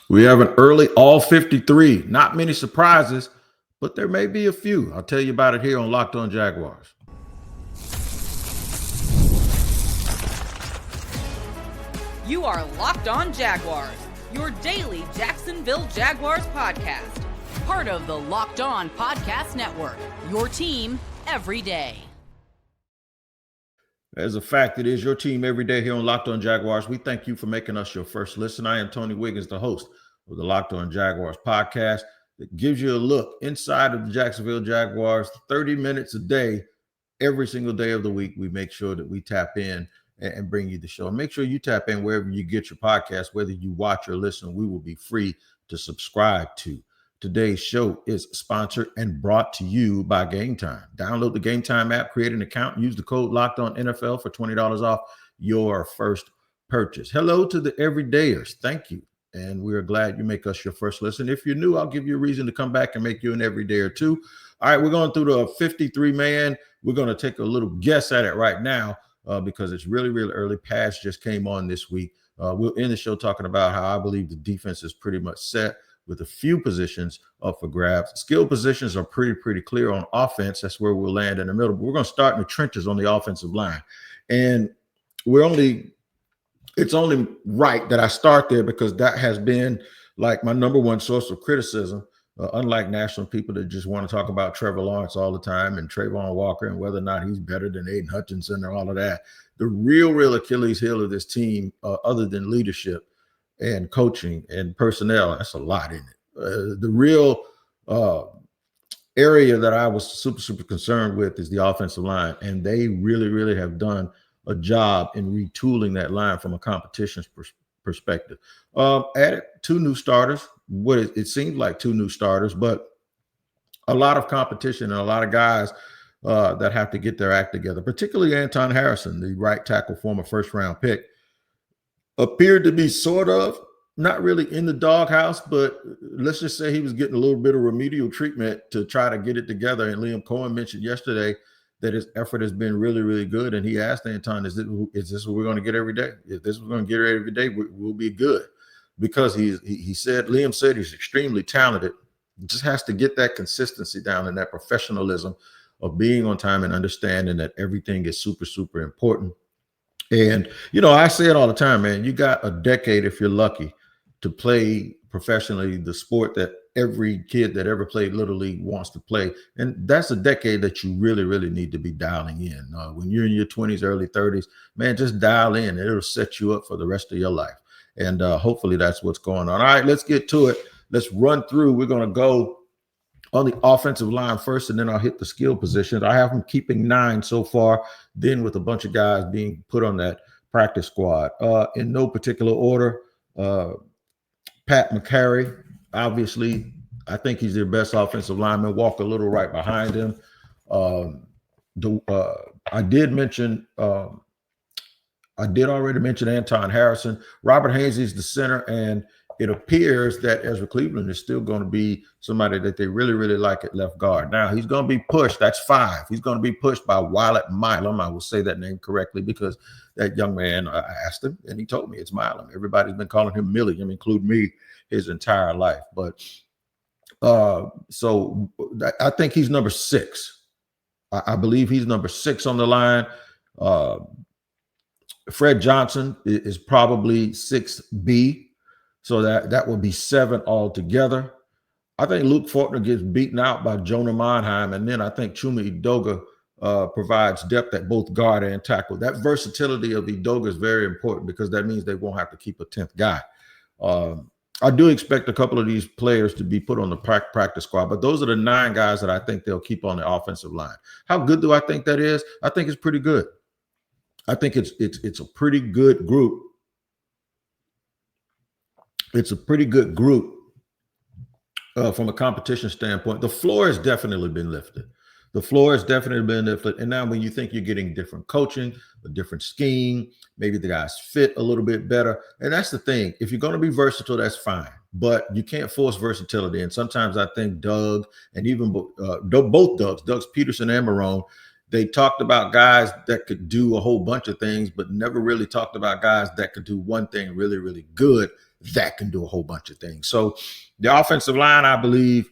We have an early all 53. Not many surprises, but there may be a few. I'll tell you about it here on Locked On Jaguars. You are Locked On Jaguars, your daily Jacksonville Jaguars podcast. Part of the Locked On Podcast Network, your team every day. As a fact, it is your team every day here on Locked On Jaguars. We thank you for making us your first listen. I am Tony Wiggins, the host of the Locked On Jaguars podcast that gives you a look inside of the Jacksonville Jaguars 30 minutes a day, every single day of the week. We make sure that we tap in and bring you the show. And make sure you tap in wherever you get your podcast, whether you watch or listen. We will be free to subscribe to. Today's show is sponsored and brought to you by Game Time. Download the Game Time app, create an account, use the code Locked On NFL for $20 off your first purchase. Hello to the everydayers. Thank you. And we are glad you make us your first listen. If you're new, I'll give you a reason to come back and make you an everyday or two. All right, we're going through the 53-man. We're going to take a little guess at it right now because it's really, really early. Pass just came on this week. We'll end the show talking about how I believe the defense is pretty much set, with a few positions up for grabs. Skill positions are pretty clear on offense. That's where we'll land in the middle. But we're going to start in the trenches on the offensive line. And it's only right that I start there because that has been like my number one source of criticism, unlike national people that just want to talk about Trevor Lawrence all the time and Trayvon Walker and whether or not he's better than Aiden Hutchinson and all of that. The real Achilles heel of this team, other than leadership and coaching and personnel, that's a lot in it. The real area that I was super concerned with is the offensive line, and they really have done a job in retooling that line from a competition perspective. Added two new starters, it seems like two new starters, but a lot of competition and a lot of guys that have to get their act together, particularly Anton Harrison, the right tackle, former first-round pick, appeared to be sort of not really in the doghouse, but let's just say he was getting a little bit of remedial treatment to try to get it together. And Liam Cohen mentioned yesterday that his effort has been really good. And he asked Anton, is this what we're going to get every day? If this is what we're going to get every day, we'll be good. Because Liam said he's extremely talented. He just has to get that consistency down and that professionalism of being on time and understanding that everything is super important. And, I say it all the time, man, you got a decade, if you're lucky, to play professionally the sport that every kid that ever played Little League wants to play. And that's a decade that you really need to be dialing in. When you're in your 20s, early 30s, man, just dial in. It'll set you up for the rest of your life. And hopefully that's what's going on. All right, let's get to it. Let's run through. We're going to go on the offensive line first, and then I'll hit the skill positions. I have them keeping 9 so far, then with a bunch of guys being put on that practice squad. In no particular order, Pat McCary, obviously, I think he's their best offensive lineman. Walker a little right behind him. I did already mention Anton Harrison. Robert Hainsey is the center, and it appears that Ezra Cleveland is still going to be somebody that they really like at left guard. Now, he's going to be pushed. That's 5. He's going to be pushed by Wyatt Milam. I will say that name correctly because that young man, I asked him, and he told me it's Milam. Everybody's been calling him Millie, including me, his entire life. But so I think he's number 6. I believe he's number 6 on the line. Fred Johnson is probably 6B. So that would be 7 altogether. I think Luke Fortner gets beaten out by Jonah Monheim, and then I think Chuma Edoga provides depth at both guard and tackle. That versatility of Edoga is very important because that means they won't have to keep a 10th guy. I do expect a couple of these players to be put on the practice squad, but those are the 9 guys that I think they'll keep on the offensive line. How good do I think that is? I think it's pretty good. I think it's a pretty good group. It's a pretty good group from a competition standpoint. The floor has definitely been lifted. And now when you think you're getting different coaching, a different scheme, maybe the guys fit a little bit better. And that's the thing. If you're going to be versatile, that's fine. But you can't force versatility. And sometimes I think Doug and even both Doug's Peterson and Marone, they talked about guys that could do a whole bunch of things, but never really talked about guys that could do one thing really, really good. that can do a whole bunch of things. So the offensive line, I believe,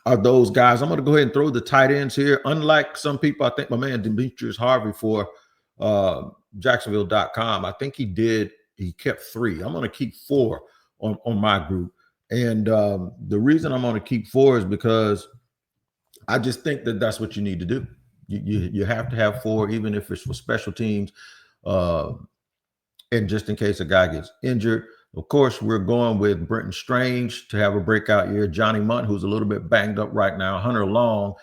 are those guys. I'm going to go ahead and throw the tight ends here. Unlike some people, I think my man Demetrius Harvey for Jacksonville.com, I think he kept 3. I'm going to keep 4 on my group. And the reason I'm going to keep 4 is because I just think that that's what you need to do. You have to have 4, even if it's for special teams, and just in case a guy gets injured. Of course, we're going with Brenton Strange to have a breakout year. Johnny Munt, who's a little bit banged up right now. Hunter Long.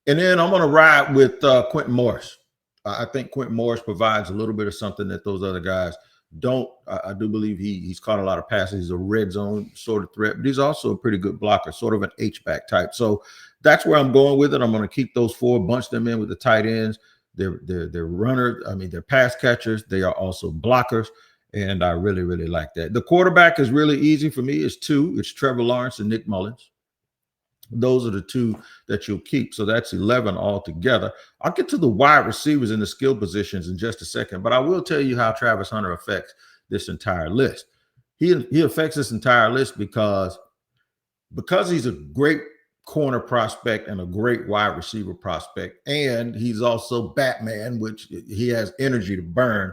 And then I'm going to ride with Quentin Morris. I think Quentin Morris provides a little bit of something that those other guys don't. I do believe he's caught a lot of passes. He's a red zone sort of threat, but he's also a pretty good blocker, sort of an H-back type. So that's where I'm going with it. I'm going to keep those 4, bunch them in with the tight ends. They're runners. I mean, they're pass catchers. They are also blockers. And I really, really like that. The quarterback is really easy for me. It's 2. It's Trevor Lawrence and Nick Mullins. Those are the 2 that you'll keep. So that's 11 altogether. I'll get to the wide receivers and the skill positions in just a second, but I will tell you how Travis Hunter affects this entire list. He affects this entire list because he's a great corner prospect and a great wide receiver prospect, and he's also Batman, which he has energy to burn.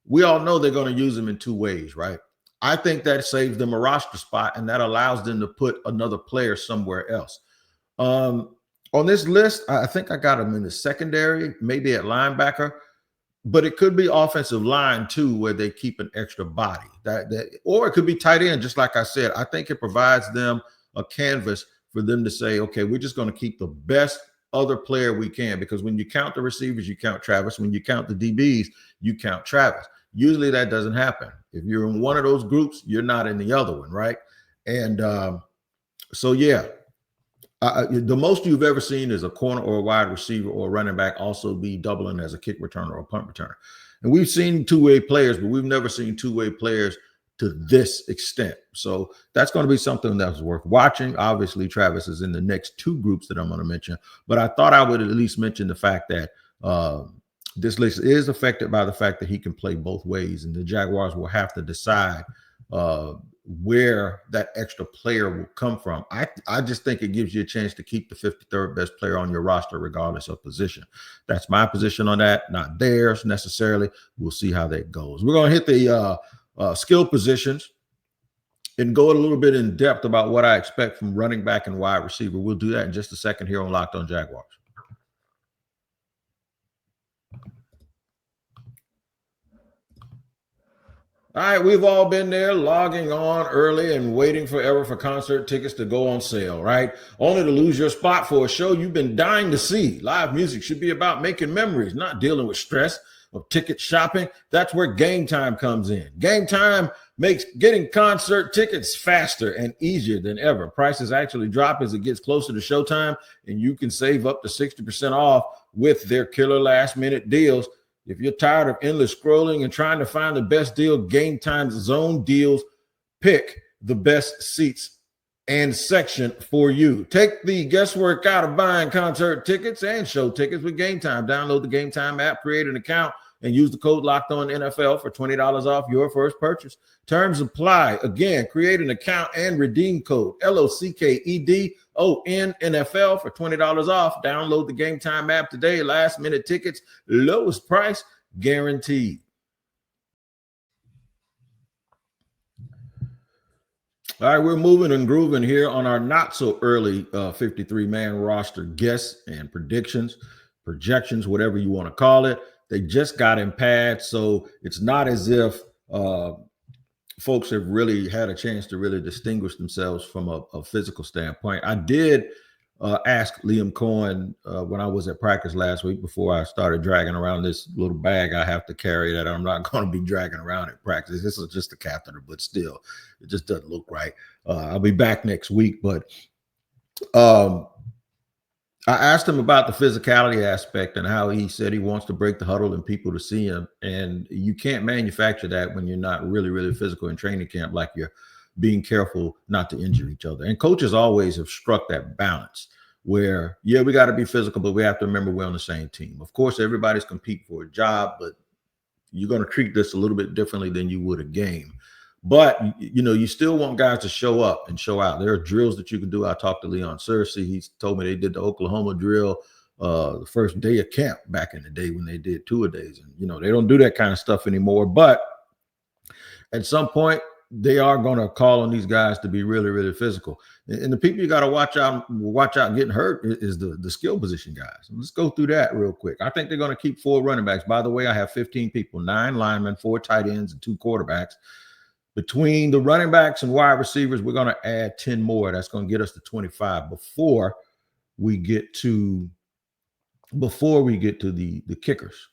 We all know they're going to use him in 2 ways, right? I think that saves them a roster spot, and that allows them to put another player somewhere else. On this list, I think I got him in the secondary, maybe at linebacker, but it could be offensive line too, where they keep an extra body. Or it could be tight end, just like I said. I think it provides them a canvas for them to say, okay, we're just going to keep the best other player we can, because when you count the receivers, you count Travis. When you count the DBs, you count Travis. Usually that doesn't happen. If you're in one of those groups, you're not in the other one, right? And so, yeah, the most you've ever seen is a corner or a wide receiver or a running back also be doubling as a kick returner or a punt returner. And we've seen 2-way players, but we've never seen 2-way players to this extent. So that's going to be something that's worth watching. Obviously, Travis is in the next 2 groups that I'm going to mention, but I thought I would at least mention the fact that this list is affected by the fact that he can play both ways, and the Jaguars will have to decide where that extra player will come from. I just think it gives you a chance to keep the 53rd best player on your roster, regardless of position. That's my position on that, not theirs necessarily. We'll see how that goes. We're going to hit the skill positions and go a little bit in depth about what I expect from running back and wide receiver. We'll do that in just a second here on Locked On Jaguars. All right, we've all been there, logging on early and waiting forever for concert tickets to go on sale, right? Only to lose your spot for a show you've been dying to see. Live music should be about making memories, not dealing with stress of ticket shopping. That's where Game Time comes in. Game Time makes getting concert tickets faster and easier than ever. Prices actually drop as it gets closer to showtime, and you can save up to 60% off with their killer last-minute deals. If you're tired of endless scrolling and trying to find the best deal, Game Time's zone deals pick the best seats and section for you. Take the guesswork out of buying concert tickets and show tickets with Game Time. Download the Game Time app, create an account, and use the code LOCKEDONNFL for $20 off your first purchase. Terms apply. Again, create an account and redeem code LOCKEDONNFL for $20 off. Download the Game Time app today. Last minute tickets, lowest price guaranteed. All right, we're moving and grooving here on our not so early 53-man roster guests and predictions, projections, whatever you want to call it. They just got in pads, so it's not as if folks have really had a chance to really distinguish themselves from a physical standpoint. I did ask Liam Cohen when I was at practice last week before I started dragging around this little bag I have to carry that I'm not going to be dragging around at practice. This is just a catheter, but still, it just doesn't look right. I'll be back next week, but I asked him about the physicality aspect and how he said he wants to break the huddle and people to see him. And you can't manufacture that when you're not really, really physical in training camp, like you're being careful not to injure each other. And coaches always have struck that balance where, yeah, we got to be physical, but we have to remember we're on the same team. Of course, everybody's competing for a job, but you're going to treat this a little bit differently than you would a game. But you still want guys to show up and show out. There are drills that you can do. I talked to Leon Searcy. He told me they did the Oklahoma drill the first day of camp back in the day when they did 2-a-days. And they don't do that kind of stuff anymore. But at some point, they are going to call on these guys to be really, really physical. And the people you got to watch out getting hurt is the skill position guys. Let's go through that real quick. I think they're going to keep 4 running backs. By the way, I have 15 people, 9 linemen, 4 tight ends, and 2 quarterbacks. Between the running backs and wide receivers, we're going to add 10 more. That's going to get us to 25 before we get to the kickers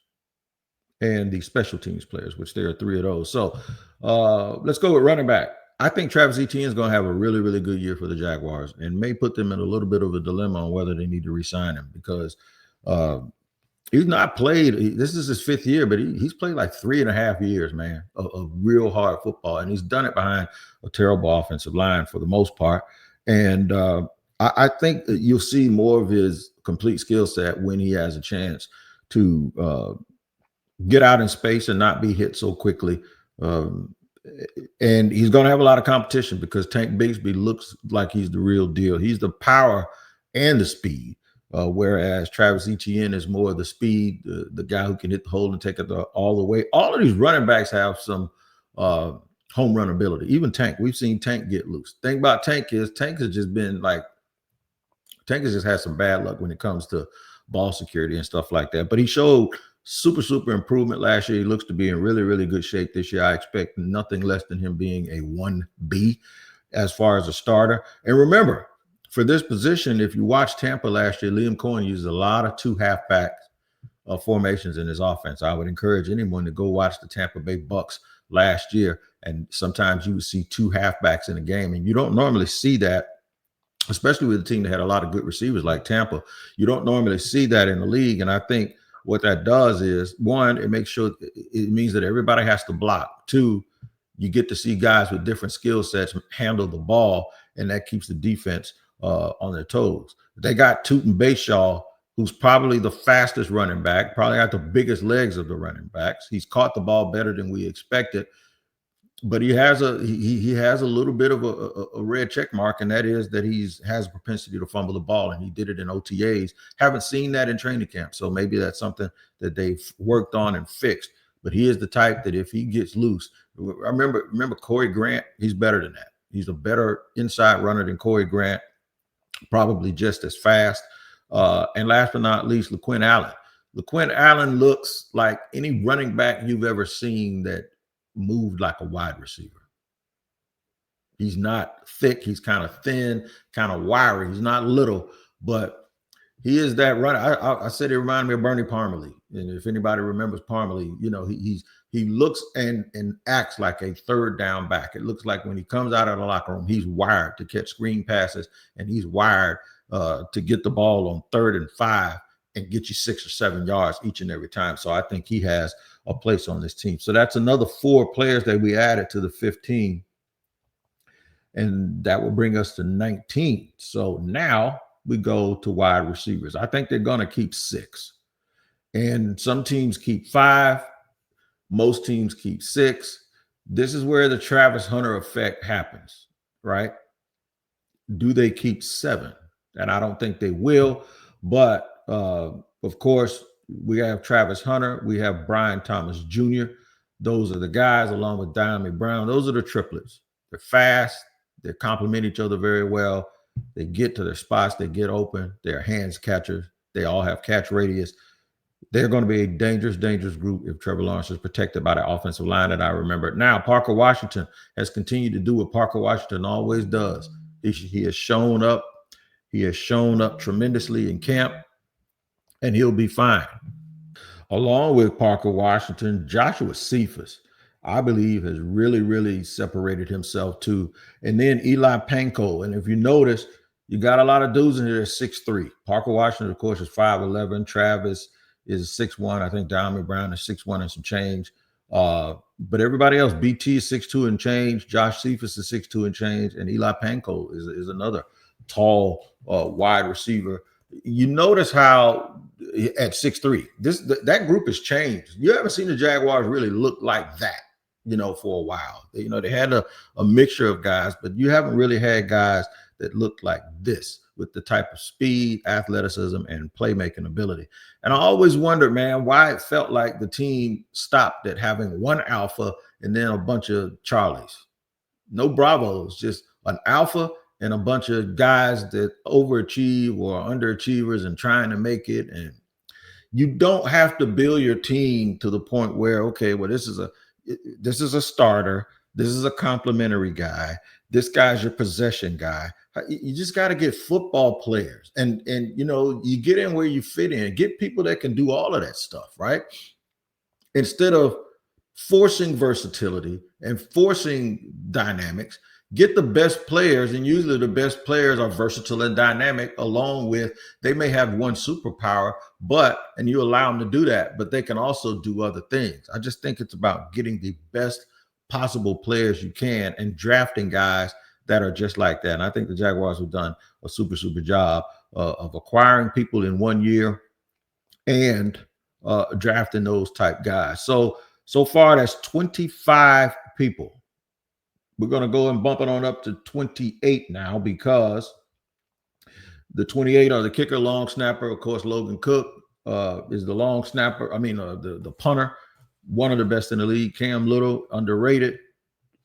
and the special teams players, which there are 3 of those. So let's go with running back. I think Travis Etienne is going to have a really, really good year for the Jaguars and may put them in a little bit of a dilemma on whether they need to re-sign him because he's not played. This is his 5th year, but he's played like 3.5 years, man, of real hard football. And he's done it behind a terrible offensive line for the most part. And I think that you'll see more of his complete skill set when he has a chance to get out in space and not be hit so quickly. And he's going to have a lot of competition because Tank Bigsby looks like he's the real deal. He's the power and the speed, whereas Travis Etienne is more of the speed, the guy who can hit the hole and take it all the way. All of these running backs have some home run ability. Even Tank, we've seen Tank get loose. Thing about Tank has just been like, Tank has just had some bad luck when it comes to ball security and stuff like that. But he showed super improvement last year. He looks to be in really, really good shape this year. I expect nothing less than him being a 1B as far as a starter. And remember, for this position, if you watch Tampa last year, Liam Cohen used a lot of 2 halfback formations in his offense. I would encourage anyone to go watch the Tampa Bay Bucks last year. And sometimes you would see 2 halfbacks in a game. And you don't normally see that, especially with a team that had a lot of good receivers like Tampa. You don't normally see that in the league. And I think what that does is, 1, it makes sure it means that everybody has to block. 2, you get to see guys with different skill sets handle the ball, and that keeps the defense on their toes. They got Tootin Bayshaw, who's probably the fastest running back, probably got the biggest legs of the running backs. He's caught the ball better than we expected, but he has a little bit of a red check mark, and that is that has a propensity to fumble the ball, and he did it in OTAs. Haven't seen that in training camp, so maybe that's something that they've worked on and fixed. But he is the type that if he gets loose, I remember Corey Grant. He's better than that. He's a better inside runner than Corey Grant, probably just as fast. And last but not least, LaQuinn Allen. LaQuinn Allen looks like any running back you've ever seen that moved like a wide receiver. He's not thick. He's kind of thin, kind of wiry. He's not little, but he is that runner. I said he reminded me of Bernie Parmalee. And if anybody remembers Parmalee, he looks and acts like a 3rd down back. It looks like when he comes out of the locker room, he's wired to catch screen passes, and he's wired to get the ball on 3rd and 5 and get you 6 or 7 yards each and every time. So I think he has a place on this team. So that's another 4 players that we added to the 15. And that will bring us to 19. So now we go to wide receivers. I think they're going to keep 6. And some teams keep 5. Most teams keep 6. This is where the Travis Hunter effect happens, right? Do they keep 7? And I don't think they will. But, of course, we have Travis Hunter. We have Brian Thomas Jr. Those are the guys, along with Diami Brown. Those are the triplets. They're fast. They complement each other very well. They get to their spots. They get open. They're hands catchers. They all have catch radius. They're going to be a dangerous group if Trevor Lawrence is protected by the offensive line that I remember. Now, Parker Washington has continued to do what Parker Washington always does. He has shown up. He has shown up tremendously in camp, and he'll be fine. Along with Parker Washington, Joshua Cephas, I believe, has really separated himself too. And then Eli Panko. And if you notice, you got a lot of dudes in here 6'3". Parker Washington, of course, is 5'11". Travis is 6'1". I think Diami Brown is 6'1" and some change. But everybody else, BT is 6'2" and change. Josh Cephas is 6'2" and change. And Eli Panko is another tall wide receiver. You notice how at 6'3", that group has changed. You haven't seen the Jaguars really look like that. for a while. They had a mixture of guys, but you haven't really had guys that looked like this with the type of speed, athleticism, and playmaking ability. And I always wondered, man, why it felt like the team stopped at having one alpha and then a bunch of Charlies. No Bravos, just an alpha and a bunch of guys that overachieve or underachievers and trying to make it. And you don't have to build your team to the point where, okay, well, this is a starter. This is a complimentary guy. This guy's your possession guy. You just got to get football players, and you get in where you fit in. Get people that can do all of that stuff, right? Instead of forcing versatility and forcing dynamics, get the best players, and usually the best players are versatile and dynamic, along with they may have one superpower, and you allow them to do that, but they can also do other things. I just think it's about getting the best possible players you can and drafting guys that are just like that. And I think the Jaguars have done a super job of acquiring people in 1 year and drafting those type guys. So far, that's 25 people. We're going to go and bump it on up to 28 now, because the 28 are the kicker, long snapper. Of course, Logan Cook is the long snapper. The punter, one of the best in the league. Cam Little, underrated,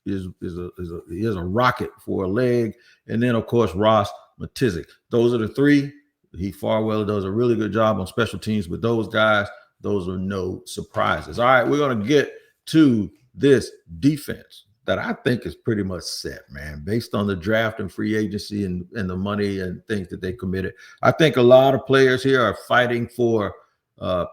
is a rocket for a leg. And then, of course, Ross Matizik. Those are the three. Heath Farwell does a really good job on special teams with those guys. Those are no surprises. All right, we're going to get to this defense that I think is pretty much set, man, based on the draft and free agency and the money and things that they committed. I think a lot of players here are fighting for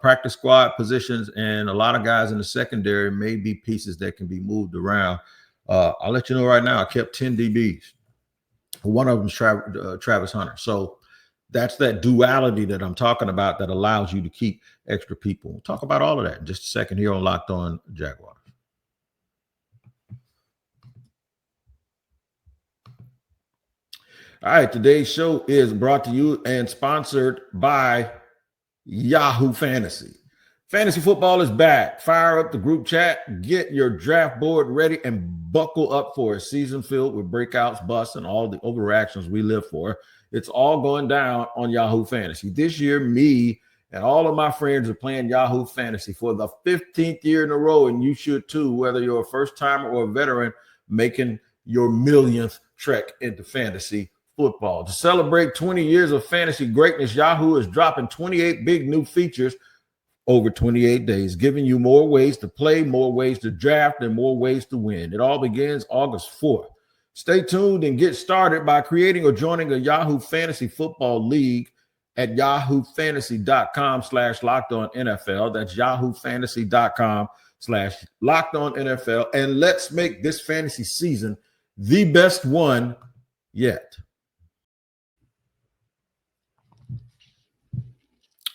practice squad positions, and a lot of guys in the secondary may be pieces that can be moved around. I'll let you know right now, I kept 10 DBs. One of them is Travis Hunter. So that's that duality that I'm talking about that allows you to keep extra people. We'll talk about all of that in just a second here on Locked On Jaguars. All right, today's show is brought to you and sponsored by Yahoo Fantasy. Fantasy football is back. Fire up the group chat, get your draft board ready, and buckle up for a season filled with breakouts, busts, and all the overreactions we live for. It's all going down on Yahoo Fantasy. This year, me and all of my friends are playing Yahoo Fantasy for the 15th year in a row, and you should too, whether you're a first-timer or a veteran making your millionth trek into fantasy football. To celebrate 20 years of fantasy greatness, Yahoo is dropping 28 big new features over 28 days, giving you more ways to play, more ways to draft, and more ways to win. It all begins August 4th. Stay tuned and get started by creating or joining a Yahoo Fantasy Football League at yahoofantasy.com/lockedonnfl. That's yahoofantasy.com/lockedonnfl. And let's make this fantasy season the best one yet.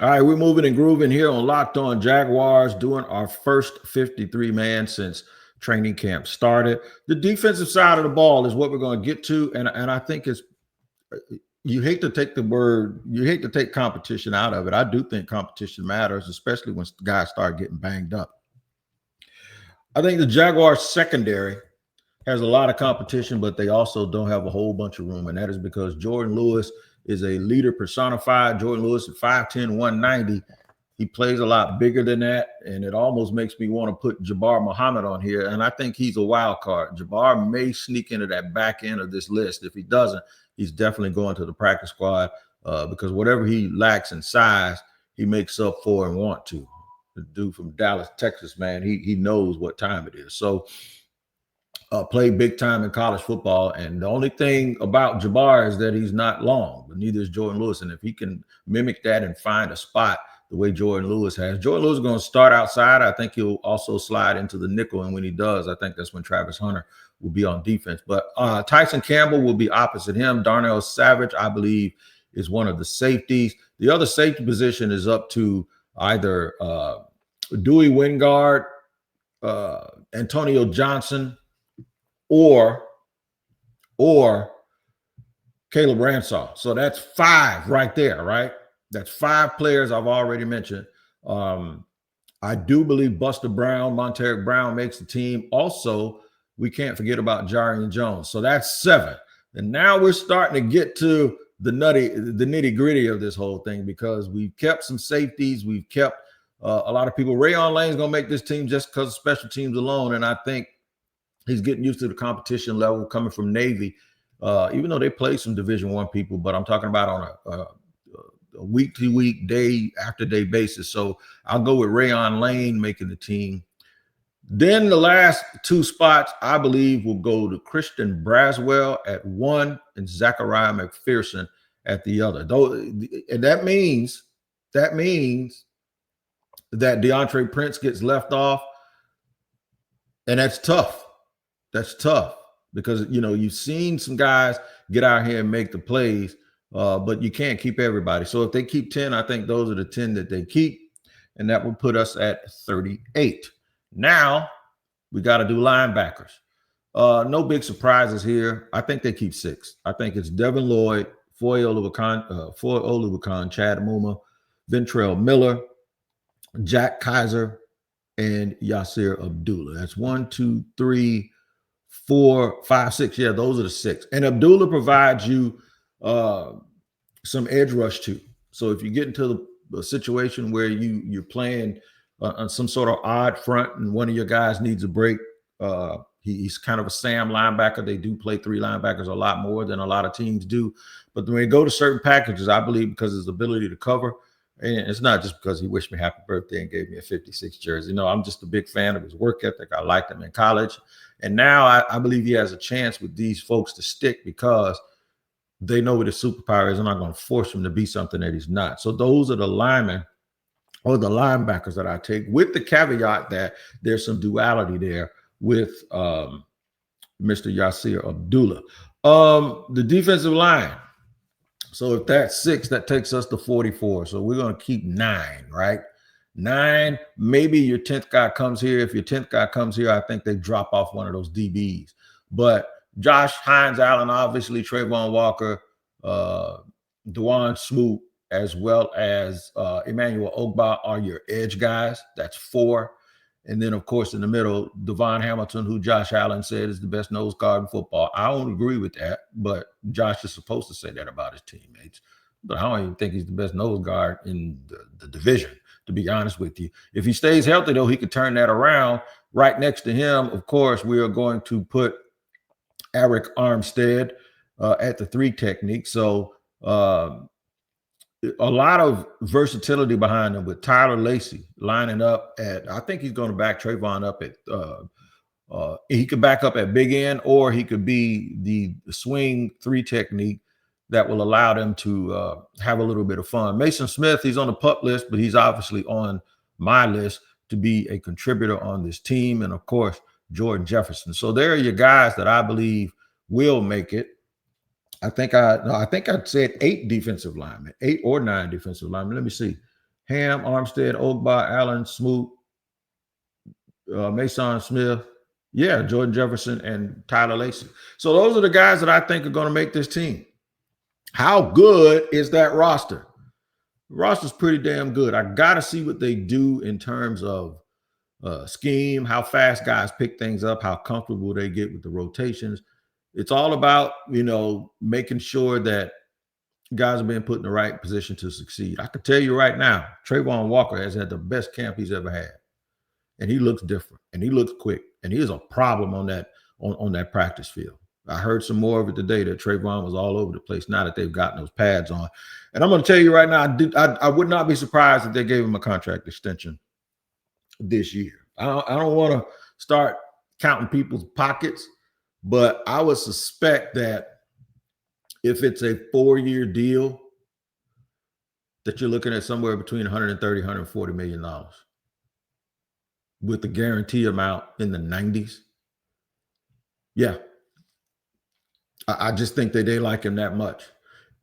All right, we're moving and grooving here on Locked On Jaguars, doing our first 53-man since training camp started. The defensive side of the ball is what we're going to get to, and I think you hate to take competition out of it. I do think competition matters, especially when guys start getting banged up. I think the Jaguars secondary has a lot of competition, but they also don't have a whole bunch of room, and that is because Jordan Lewis is a leader personified. Jordan Lewis at 5'10", 190. He plays a lot bigger than that, and it almost makes me want to put Jabbar Muhammad on here, and I think he's a wild card. Jabbar may sneak into that back end of this list. If he doesn't, he's definitely going to the practice squad because whatever he lacks in size, he makes up for and want to. The dude from Dallas, Texas, man, he knows what time it is. So played big time in college football, and the only thing about Jabbar is that he's not long, but neither is Jordan Lewis. And if he can mimic that and find a spot the way Jordan Lewis has, Jordan Lewis is going to start outside. I think he'll also slide into the nickel, and when he does, I think that's when Travis Hunter will be on defense. But Tyson Campbell will be opposite him. Darnell Savage, I believe, is one of the safeties. The other safety position is up to either Dewey Wingard, Antonio Johnson, or Caleb Ransaw. So that's 5 right there, right? That's 5 players I've already mentioned. I do believe Buster Brown, Monteric Brown makes the team. Also, we can't forget about Jarian Jones. So that's 7. And now we're starting to get to the nitty gritty of this whole thing, because we've kept some safeties. We've kept a lot of people. Rayon Lane's going to make this team just because of special teams alone. And I think he's getting used to the competition level coming from Navy, even though they play some Division I people. But I'm talking about on a week-to-week, day-after-day basis. So I'll go with Rayon Lane making the team. Then the last 2 spots, I believe, will go to Christian Braswell at 1 and Zachariah McPherson at the other. And that means that DeAndre Prince gets left off, and that's tough. That's tough because, you've seen some guys get out here and make the plays, but you can't keep everybody. So if they keep 10, I think those are the 10 that they keep, and that would put us at 38. Now we got to do linebackers. No big surprises here. I think they keep 6. I think it's Devin Lloyd, Foy Oluwakan, Chad Muma, Ventrell Miller, Jack Kaiser, and Yasir Abdullah. That's 1, 2, 3, 4, 5, 6. Yeah, those are the 6. And Abdullah provides you some edge rush too. So if you get into the situation where you're playing on some sort of odd front and one of your guys needs a break, he's kind of a Sam linebacker. They do play 3 linebackers a lot more than a lot of teams do. But when they go to certain packages, I believe because of his ability to cover, and it's not just because he wished me happy birthday and gave me a 56 jersey. I'm just a big fan of his work ethic. I liked him in college. And now I believe he has a chance with these folks to stick because they know what his superpower is. I'm not going to force him to be something that he's not. So those are the linemen or the linebackers that I take, with the caveat that there's some duality there with Mr. Yasir Abdullah. The defensive line. So if that's 6, that takes us to 44. So we're going to keep 9, right? 9, maybe your 10th guy comes here. If your 10th guy comes here, I think they drop off one of those DBs. But Josh Hines Allen, obviously, Trayvon Walker, DeJuan Smoot, as well as Emmanuel Ogba are your edge guys. That's 4. And then, of course, in the middle, Devon Hamilton, who Josh Allen said is the best nose guard in football. I don't agree with that, but Josh is supposed to say that about his teammates. But I don't even think he's the best nose guard in the division, to be honest with you. If he stays healthy, though, he could turn that around. Right next to him, of course, we are going to put Eric Armstead at the 3 technique. So a lot of versatility behind him with Tyler Lacey lining up at, I think he's going to back Trayvon up at, he could back up at big end, or he could be the swing 3 technique that will allow them to have a little bit of fun. Mason Smith, he's on the PUP list, but he's obviously on my list to be a contributor on this team. And of course, Jordan Jefferson. So there are your guys that I believe will make it. I think I said 8 defensive linemen, 8 or 9 defensive linemen. Let me see. Ham, Armstead, Ogba, Allen, Smoot, Mason Smith. Yeah, Jordan Jefferson and Tyler Lacey. So those are the guys that I think are going to make this team. How good is that roster? The roster's pretty damn good. I got to see what they do in terms of scheme, how fast guys pick things up, how comfortable they get with the rotations. It's all about, making sure that guys are being put in the right position to succeed. I can tell you right now, Trayvon Walker has had the best camp he's ever had. And he looks different, and he looks quick, and he is a problem on that practice field. I heard some more of it today that Trayvon was all over the place now that they've gotten those pads on. And I'm going to tell you right now, I would not be surprised if they gave him a contract extension this year. I don't want to start counting people's pockets, but I would suspect that if it's a 4-year deal, that you're looking at somewhere between 130, 140 million dollars, with the guarantee amount in the 90s. Yeah. I just think that they like him that much.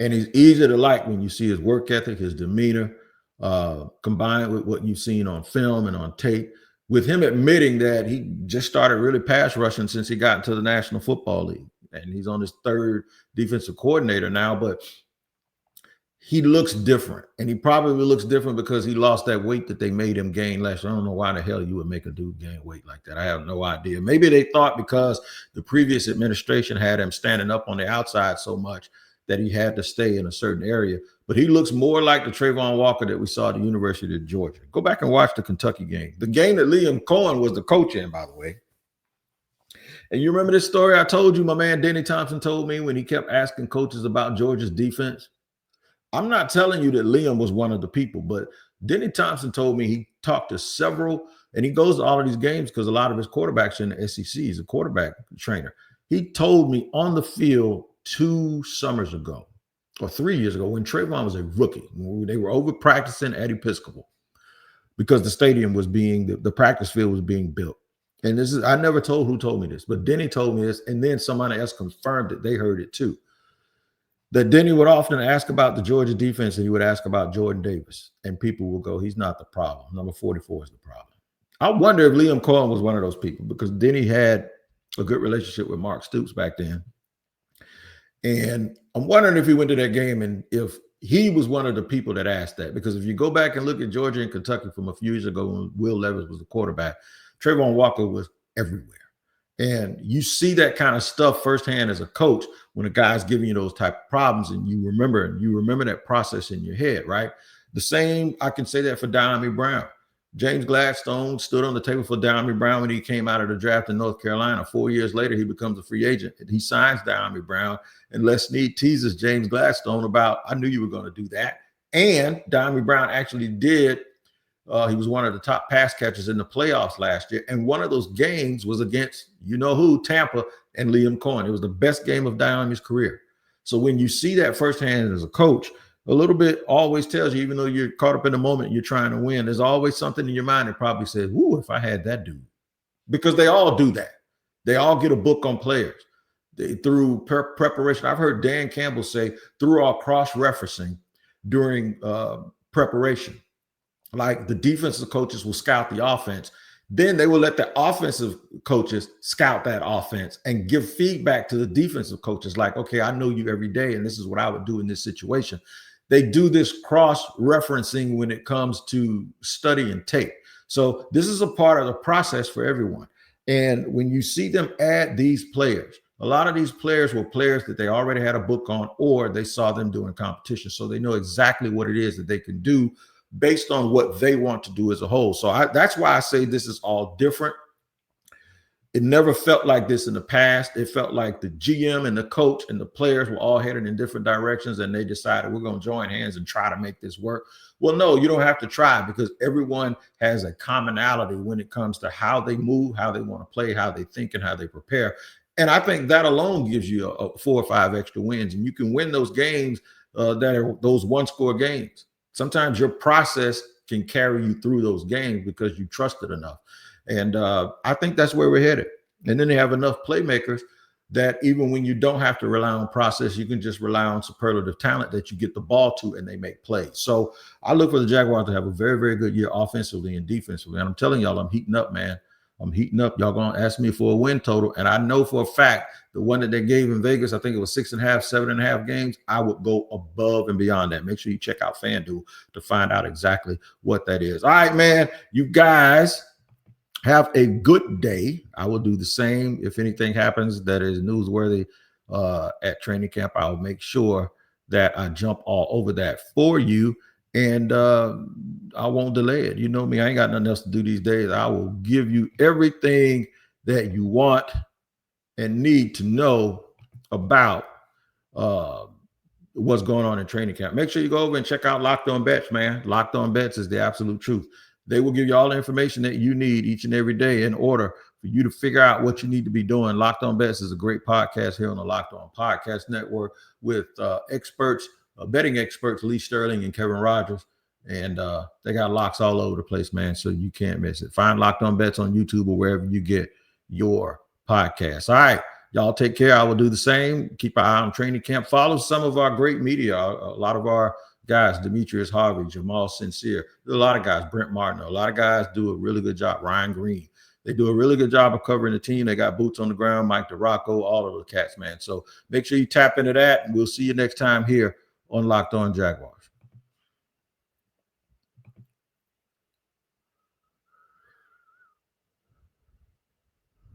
And he's easy to like when you see his work ethic, his demeanor, combined with what you've seen on film and on tape, with him admitting that he just started really pass rushing since he got into the National Football League. And he's on his 3rd defensive coordinator now, but he looks different, and he probably looks different because he lost that weight that they made him gain last year. I don't know why the hell you would make a dude gain weight like that. I have no idea. Maybe they thought because the previous administration had him standing up on the outside so much that he had to stay in a certain area. But he looks more like the Trayvon Walker that we saw at the University of Georgia. Go back and watch the Kentucky game. The game that Liam Cohen was the coach in, by the way. And you remember this story I told you my man Denny Thompson told me when he kept asking coaches about Georgia's defense? I'm not telling you that Liam was one of the people, but Denny Thompson told me he talked to several, and he goes to all of these games because a lot of his quarterbacks are in the SEC. He's a quarterback trainer. He told me on the field 2 summers ago or 3 years ago when Trayvon was a rookie, they were over practicing at Episcopal because the stadium was being, the practice field was being built. And this is, I never told who told me this, but Denny told me this, and then somebody else confirmed it. They heard it too. That Denny would often ask about the Georgia defense, and he would ask about Jordan Davis, and people will go, he's not the problem. Number 44 is the problem. I wonder if Liam Cohen was one of those people, because Denny had a good relationship with Mark Stoops back then. And I'm wondering if he went to that game and if he was one of the people that asked that, because if you go back and look at Georgia and Kentucky from a few years ago when Will Levis was the quarterback, Trayvon Walker was everywhere. And you see that kind of stuff firsthand as a coach when a guy's giving you those type of problems, and you remember that process in your head, right? The same, I can say that for Diami Brown. James Gladstone stood on the table for Diami Brown when he came out of the draft in North Carolina. 4 years later, he becomes a free agent. He signs Diami Brown, and Les Snead teases James Gladstone about, I knew you were going to do that. And Diami Brown actually did. He was one of the top pass catchers in the playoffs last year. And one of those games was against, you know who, Tampa and Liam Cohen. It was the best game of Diami's career. So when you see that firsthand as a coach, a little bit always tells you, even though you're caught up in the moment and you're trying to win, there's always something in your mind that probably says, "Ooh, if I had that dude." Because they all do that. They all get a book on players. Through preparation. I've heard Dan Campbell say, through our cross-referencing during preparation, like the defensive coaches will scout the offense. Then they will let the offensive coaches scout that offense and give feedback to the defensive coaches. Like, okay, I know you every day, and this is what I would do in this situation. They do this cross-referencing when it comes to studying tape. So this is a part of the process for everyone. And when you see them add these players, a lot of these players were players that they already had a book on, or they saw them doing competition. So they know exactly what it is that they can do based on what they want to do as a whole. So that's why I say this is all different. It never felt like this in the past. It felt like the GM and the coach and the players were all headed in different directions, and they decided we're going to join hands and try to make this work. Well, no, you don't have to try, because everyone has a commonality when it comes to how they move, how they want to play, how they think, and how they prepare. And I think that alone gives you a 4 or 5 extra wins, and you can win those games that are those one-score games. Sometimes your process can carry you through those games because you trust it enough. And I think that's where we're headed. And then they have enough playmakers that even when you don't have to rely on process, you can just rely on superlative talent that you get the ball to and they make plays. So I look for the Jaguars to have a very, very good year offensively and defensively. And I'm telling y'all, I'm heating up, man. I'm heating up. Y'all going to ask me for a win total. And I know for a fact, the one that they gave in Vegas, I think it was 6.5, 7.5 games, I would go above and beyond that. Make sure you check out FanDuel to find out exactly what that is. All right, man. You guys have a good day. I will do the same. If anything happens that is newsworthy at training camp, I'll make sure that I jump all over that for you. And I won't delay it. You know me, I ain't got nothing else to do these days. I will give you everything that you want and need to know about what's going on in training camp. Make sure you go over and check out Locked On Bets, man. Locked On Bets is the absolute truth. They will give you all the information that you need each and every day in order for you to figure out what you need to be doing. Locked On Bets is a great podcast here on the Locked On Podcast Network with experts, betting experts, Lee Sterling and Kevin Rogers. And they got locks all over the place, man, so you can't miss it. Find Locked On Bets on YouTube or wherever you get your podcast. All right, y'all take care. I will do the same. Keep an eye on training camp. Follow some of our great media. A lot of our guys, Demetrius Harvey, Jamal Sincere, a lot of guys, Brent Martin, a lot of guys do a really good job. Ryan Green, they do a really good job of covering the team. They got boots on the ground, Mike DeRocco, all of the cats, man. So make sure you tap into that, and we'll see you next time here on Locked On Jaguars.